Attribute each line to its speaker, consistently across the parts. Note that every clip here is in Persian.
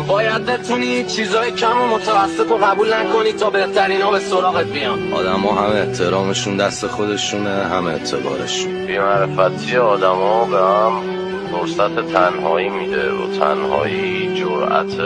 Speaker 1: باید بتونی چیزای کم و متوسط رو قبول نکنی تا بهترین ها به سراغت بیان.
Speaker 2: آدم ها هم احترامشون دست خودشونه، هم اعتبارشون.
Speaker 3: بی‌معرفتی آدم ها به هم فرصت تنهایی میده و تنهایی جرأت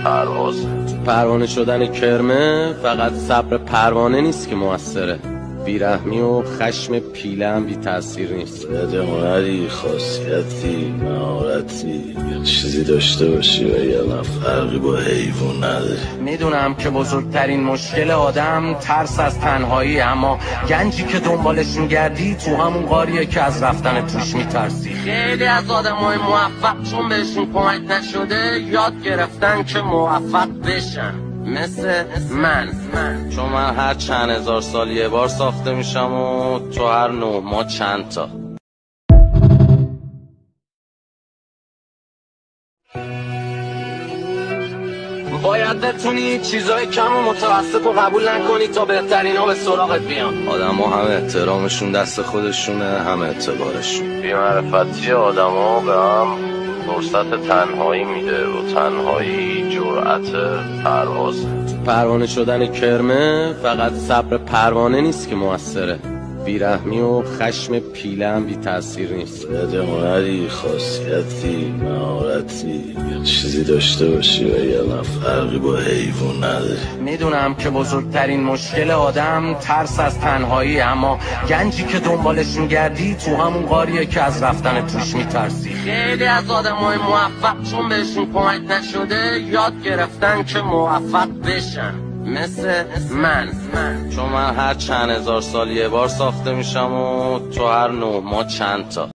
Speaker 3: پرواز.
Speaker 2: پروانه شدن کرمه فقط صبر پروانه نیست که موثره، بیرحمی و خشم پیله هم بی تأثیر نیست.
Speaker 4: باید هنری، خاصیتی، مهارتی یا چیزی داشته باشی و یه فرقی با حیوان نداری.
Speaker 1: میدونم که بزرگترین مشکل آدم ترس از تنهایی، اما گنجی که دنبالش میگردی تو همون غاریه که از رفتن توش میترسی. خیلی از آدمای موفق چون بهشون کمک نشده یاد گرفتن که موفق بشن، مثل من.
Speaker 2: چون من هر چند هزار سال یه بار ساخته میشم و تو هر 9 ماه چند تا.
Speaker 1: باید بتونی چیزای کم و متوسط رو قبول نکنی تا بهترین ها به سراغت بیان.
Speaker 2: آدم ها هم احترامشون دست خودشونه، هم اعتبارشون.
Speaker 3: بی‌معرفتی آدم ها به هم فرصت تنهایی میده و تنهایی جرأت پرواز.
Speaker 2: پروانه شدن کرمه فقط صبر پروانه نیست که موثره، بیرحمی و خشم پیله هم بی تأثیر نیست.
Speaker 4: باید هنری، خاصیتی، مهارتی یا چیزی داشته باشی و یه فرقی با حیوان نداری.
Speaker 1: میدونم که بزرگترین مشکل آدم ترس از تنهایی، اما گنجی که دنبالش میگردی تو همون غاریه که از رفتن توش میترسی. خیلی از آدمای موفق چون بهشون کمک نشده یاد گرفتن که موفق بشن، مثل من.
Speaker 2: چون من هر چند هزار سال یه بار ساخته میشم و تو هر 9 ماه چند تا.